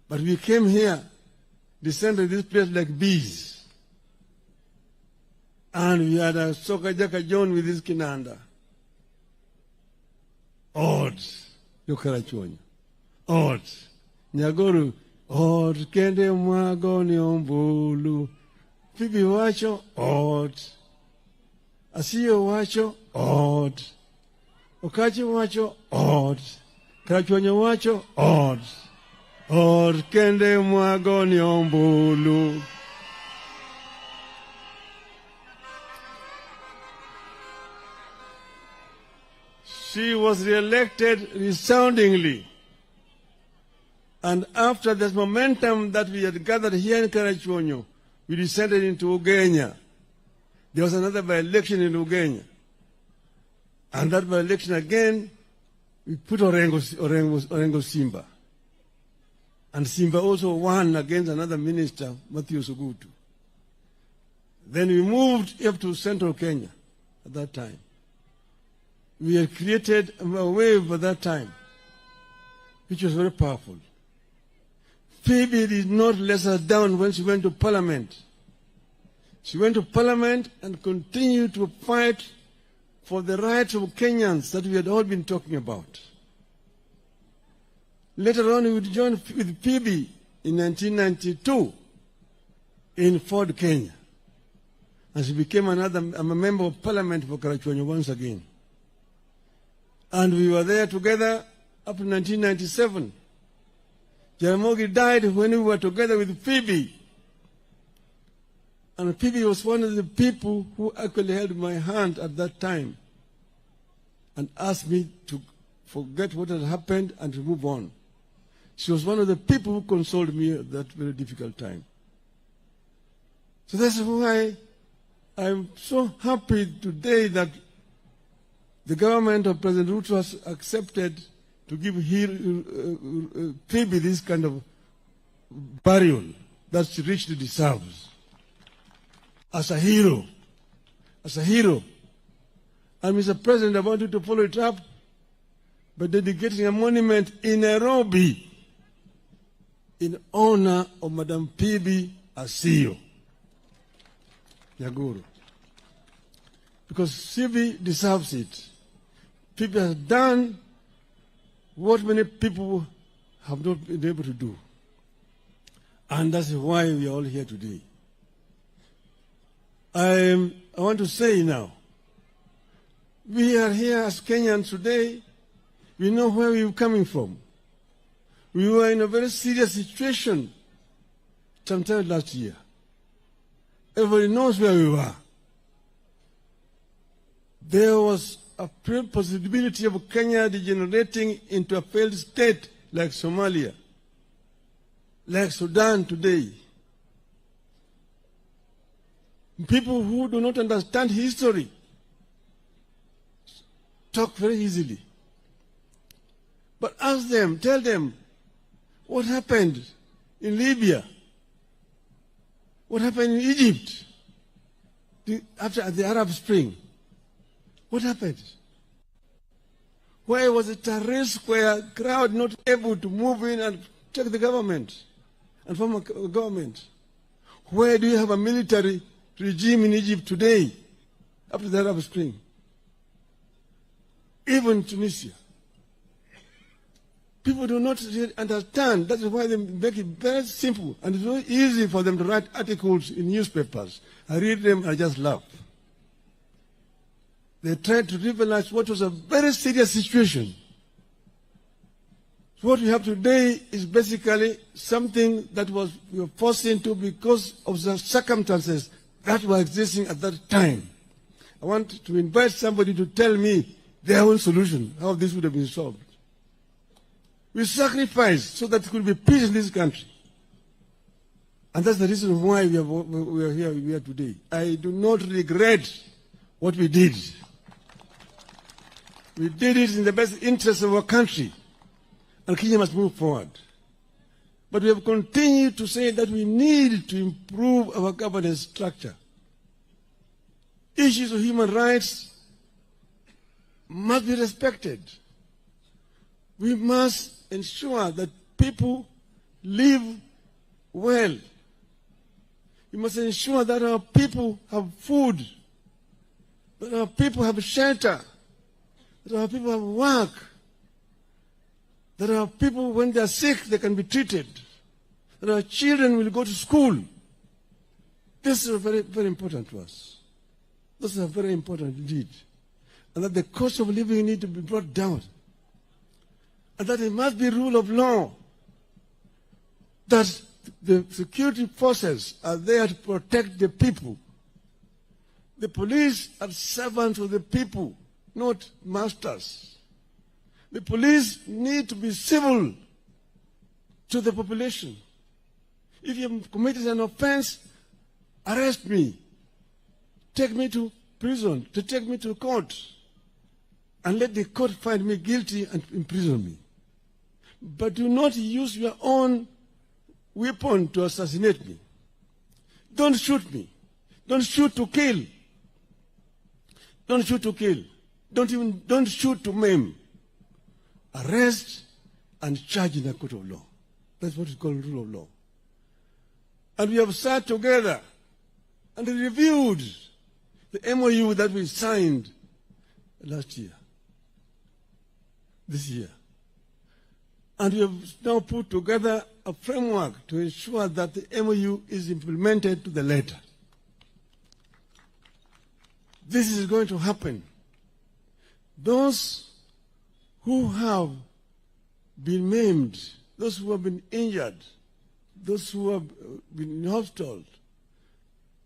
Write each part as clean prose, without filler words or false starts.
But we came here, descended this place like bees. And we had a Sokajaka John with his kinanda. Odds. Yokarachonyo. Odds. Nyagoro. Odds. Kende mwagoni ombulu. Pibi wacho. Odds. Asiyo wacho. Odds. Okachi wacho. Odds. Karachonyo wacho. Odds. Odds. Kende mwagoni ombulu. She was re-elected resoundingly. And after this momentum that we had gathered here in Karachuonyo, we descended into Ugenya. There was another by-election in Ugenya. And that by-election again, we put Orengo Simba. And Simba also won against another minister, Matthew Sugutu. Then we moved up to central Kenya at that time. We had created a wave at that time, which was very powerful. Phoebe did not let us down when she went to Parliament. She went to Parliament and continued to fight for the rights of Kenyans that we had all been talking about. Later on, we would join with Phoebe in 1992 in Ford, Kenya. And she became a member of Parliament for Karachuonyo once again. And we were there together up to 1997. Jaramogi died when we were together with Phoebe. And Phoebe was one of the people who actually held my hand at that time and asked me to forget what had happened and to move on. She was one of the people who consoled me at that very difficult time. So that's why I'm so happy today that the government of President Ruto has accepted to give Phoebe this kind of burial that she richly deserves. As a hero. As a hero. And Mr. President, I want you to follow it up by dedicating a monument in Nairobi in honor of Madam Phoebe Asiyo Nyagoro. Because Phoebe deserves it. Phoebe has done what many people have not been able to do. And that's why we are all here today. I want to say now, we are here as Kenyans today. We know where we are coming from. We were in a very serious situation sometime last year. Everybody knows where we were. There was a possibility of Kenya degenerating into a failed state like Somalia, like Sudan today. People who do not understand history talk very easily. But ask them, tell them, what happened in Libya? What happened in Egypt after the Arab Spring? What happened? Where was it a risk where a crowd not able to move in and take the government and form a government? Where do you have a military regime in Egypt today after the Arab Spring? Even Tunisia. People do not really understand. That is why they make it very simple. And it's very easy for them to write articles in newspapers. I read them and I just laugh. They tried to trivialize what was a very serious situation. So what we have today is basically something that we were forced into because of the circumstances that were existing at that time. I want to invite somebody to tell me their own solution, how this would have been solved. We sacrificed so that there could be peace in this country. And that's the reason why we are here today. I do not regret what we did. We did it in the best interest of our country. And Kenya must move forward. But we have continued to say that we need to improve our governance structure. Issues of human rights must be respected. We must ensure that people live well. We must ensure that our people have food, that our people have shelter, that our people have work, that our people, when they are sick, they can be treated, that our children will go to school. This is very, very important to us. This is very important indeed. And that the cost of living need to be brought down. And that it must be rule of law. That the security forces are there to protect the people. The police are servants of the people, not masters. The police need to be civil to the population. If you have committed an offense, arrest me. Take me to prison, take me to court, and let the court find me guilty and imprison me. But do not use your own weapon to assassinate me. Don't shoot me. Don't shoot to kill. Don't shoot to kill. Don't shoot to maim. Arrest and charge in a court of law. That's what is called rule of law. And we have sat together and reviewed the MOU that we signed last year, this year. And we have now put together a framework to ensure that the MOU is implemented to the letter. This is going to happen. Those who have been maimed, those who have been injured, those who have been in hospital,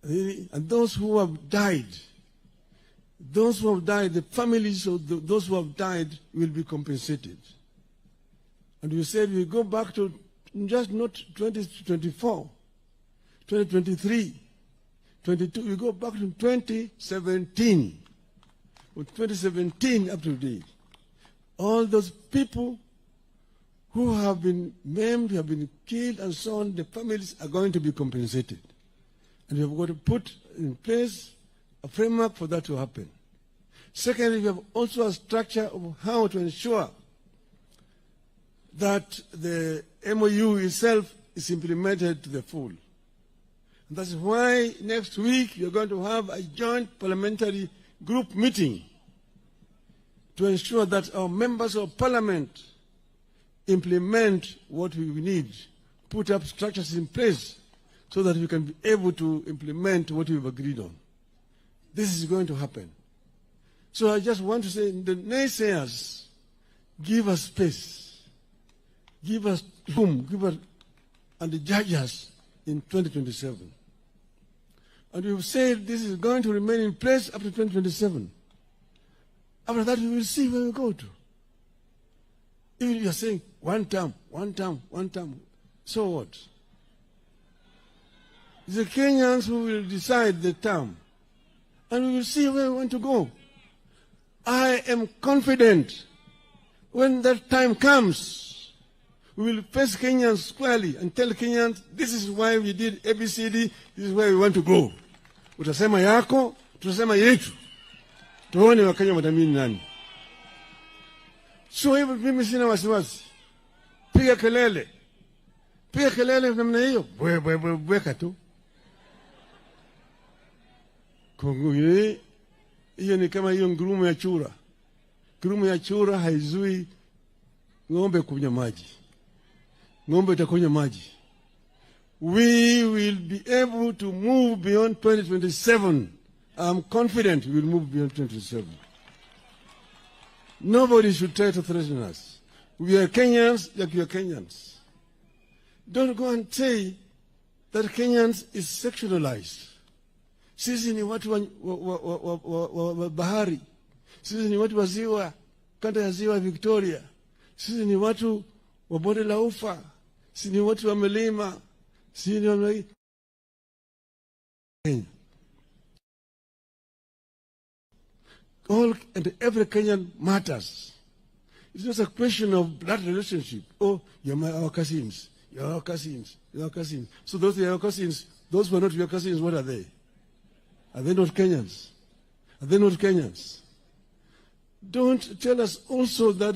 and those who have died, the families of those who have died will be compensated. And we said we go back to just not 2024, 2023, 22, we go back to 2017. From 2017 up to today, all those people who have been maimed, who have been killed and so on, the families are going to be compensated. And we have got to put in place a framework for that to happen. Secondly, we have also a structure of how to ensure that the MOU itself is implemented to the full. And that's why next week you're going to have a joint parliamentary group meeting to ensure that our members of parliament implement what we need, put up structures in place so that we can be able to implement what we've agreed on. This is going to happen. So I just want to say, the naysayers, give us space, give us room, and judge us in 2027. And we've said this is going to remain in place up to 2027. After that, we will see where we go to. Even if you are saying one term, so what? It's the Kenyans who will decide the term. And we will see where we want to go. I am confident when that time comes, we will face Kenyans squarely and tell Kenyans, this is why we did ABCD, this is where we want to go. Utasema yako, tutasema yetu. Tuone Wakenya watamini nani. So hivyo mimi sina wasiwasi. Piga kelele. Piga kelele namna hiyo. Bweka tu. Kongo hiyo ni kama hiyo ngurumo ya chura. Ngurumo ya chura haizui ng'ombe kunywa maji. Ng'ombe itakunywa maji. We will be able to move beyond 2027. I'm confident we will move beyond 2027. Nobody should try to threaten us. We are Kenyans like you are Kenyans. Don't go and say that Kenyans is sectionalized. Sisi ni watu wa bahari. Sisi ni watu wa ziwa, kanda ya ziwa Victoria. Sisi ni watu wa bonde la ufa. Sisi ni watu wa milima. Sisi ni wa Kenya. All and every Kenyan matters. It's not a question of blood relationship. Oh, our cousins. You're our cousins. You're our cousins. So those are your cousins. Those who are not your cousins, what are they? Are they not Kenyans? Are they not Kenyans? Don't tell us also that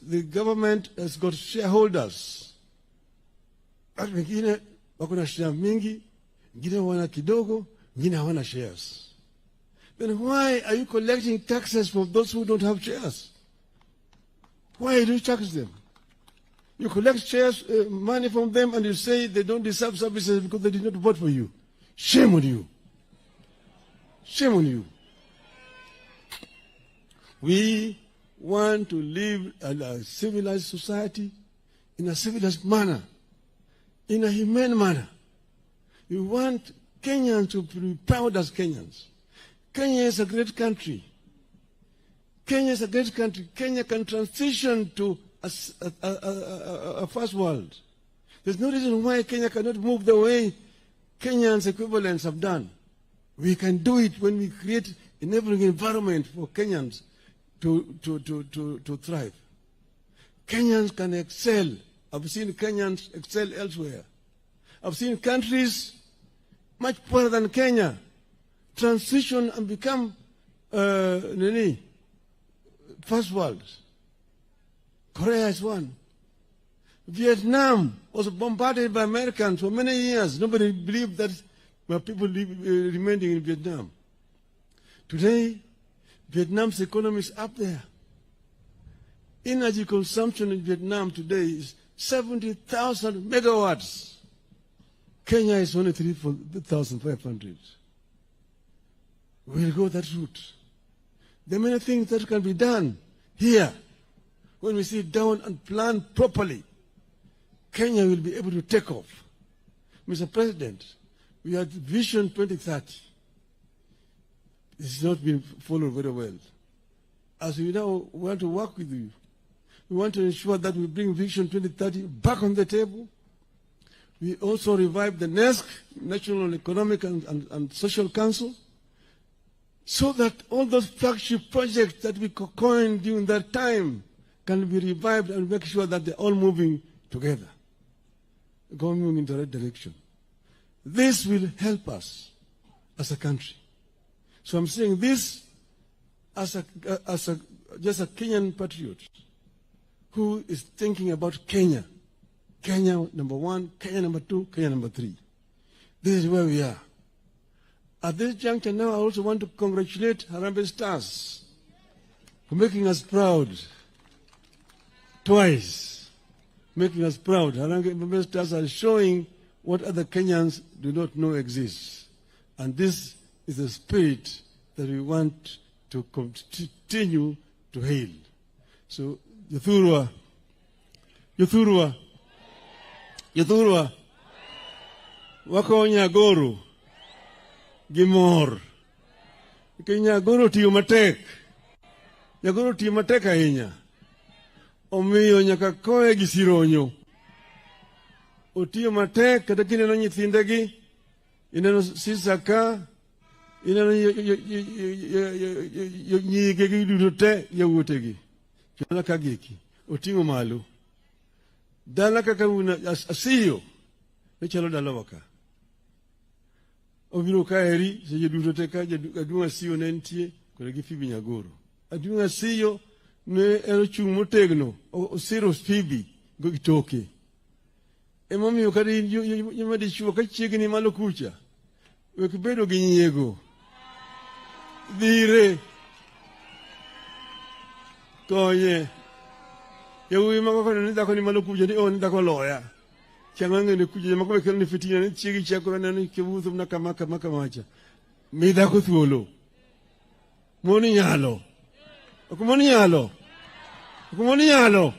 the government has got shareholders. Watu wengine wako na share mingi, wengine wana kidogo, wengine hawana shares. Then why are you collecting taxes from those who don't have shares? Why do you tax them? You collect shares, money from them, and you say they don't deserve services because they did not vote for you. Shame on you. Shame on you. We want to live in a civilized society, in a civilized manner, in a humane manner. We want Kenyans to be proud as Kenyans. Kenya is a great country. Kenya is a great country. Kenya can transition to a first world. There's no reason why Kenya cannot move the way Kenyans equivalents have done. We can do it when we create enabling environment for Kenyans to thrive. Kenyans can excel. I've seen Kenyans excel elsewhere. I've seen countries much poorer than Kenya transition and become first world. Korea is one. Vietnam was bombarded by Americans for many years. Nobody believed that people remaining in Vietnam. Today, Vietnam's economy is up there. Energy consumption in Vietnam today is 70,000 megawatts. Kenya is only 3,500. We'll go that route. There are many things that can be done here. When we sit down and plan properly, Kenya will be able to take off. Mr. President, we had Vision 2030. It's not been followed very well. As we now want to work with you, we want to ensure that we bring Vision 2030 back on the table. We also revive the NESC, National Economic and Social Council, so that all those flagship projects that we coined during that time can be revived and make sure that they're all moving together, going in the right direction. This will help us as a country. So I'm saying this as just a Kenyan patriot who is thinking about Kenya. Kenya number one, Kenya number two, Kenya number three. This is where we are. At this juncture now, I also want to congratulate Harambee Stars for making us proud twice. Making us proud. Harambee Stars are showing what other Kenyans do not know exists. And this is the spirit that we want to continue to hail. So, Yathurwa, wako Nyagoro, Gimor. Nyagoro tiyo matek. Nyagoro tiyo matek ahinya. Omiyo nyaka koe gi sironyo. Otiyo matek kata kineno nyithindegi, ineno sisaka, ineno nyigegi duto te yawuotegi. Chana kagiki. Otingo malo. Dala kaka asiyo. Nechalo dala waka. Obiro kaeri, seje duto te ka aduong' asiyo ne nitie, kore gi Phoebe Nyagoro. Aduong' asiyo ne en ochung' motegno, osiro Phoebe go gitoke. Emomiyo kata yima dichuo ka chiegni malo kucha, wek bedo gi nyiego. Dhire. Konye. Yawuoyi mako kono ni dhako ni malo kucha ni ni dhako loya. Chang'ange ni kucha mako wekelo ni fitina ni chiegi chako na ni kewutho na kamacha. Mi dhako thuolo. Moni nyalo. Okumoni nyalo. Okumoni nyalo.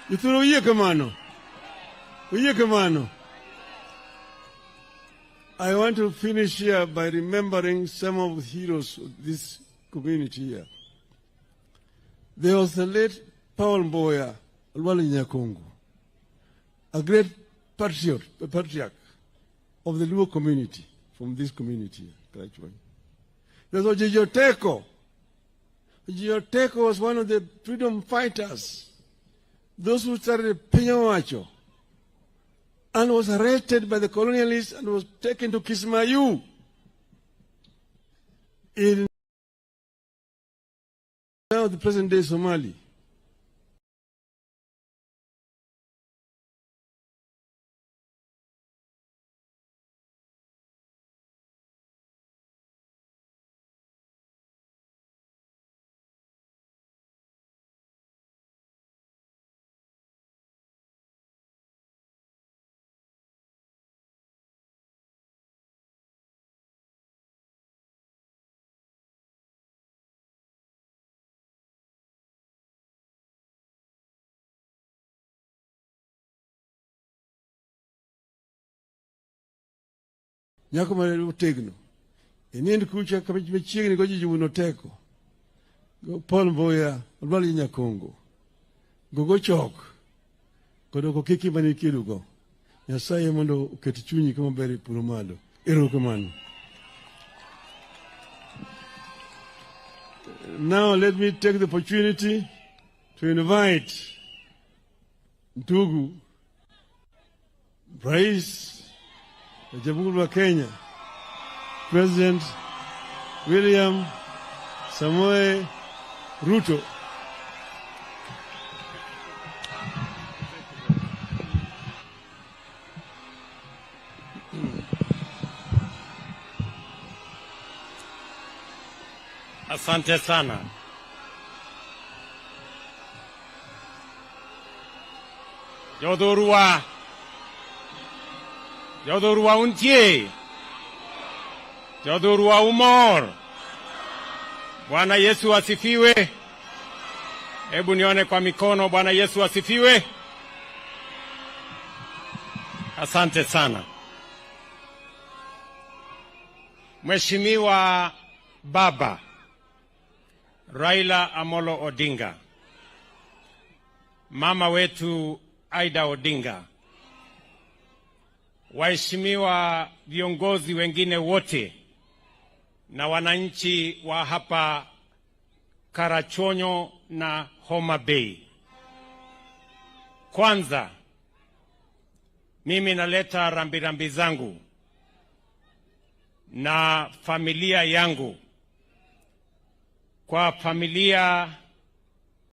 Yuthuolo uye kamano. Uye kamano. I want to finish here by remembering some of the heroes of this community here. There was the late Paul Mboya, Alwali Nyakungu, a great patriarch of the Luo community, from this community. There was Jijoteko. Jijoteko was one of the freedom fighters, those who started Penyawacho, and was arrested by the colonialists and was taken to Kismayu in now the present-day Somali. nyako ma otegno. Inind kucha machiegni go jijuno teko. Go Paul Mboya, Olwali Nyakongo. Go chok. Kodo kiki mani kirugo. Nyasaye mondo oketi chunyi kama beri puro malo. Erokamano. Now let me take the opportunity to invite ndugu Rais wa Jamhuri ya Kenya, President William Samoei Ruto. Asante sana. Jodhurwa untie. Jodhurwa umor. Bwana Yesu asifiwe. Hebu nione kwa mikono. Bwana Yesu asifiwe. Asante sana. Mheshimiwa Baba Raila Amolo Odinga, mama wetu Aida Odinga, waheshimiwa viongozi wengine wote na wananchi wa hapa Karachuonyo na Homa Bay. Kwanza mimi naleta rambirambi zangu na familia yangu kwa familia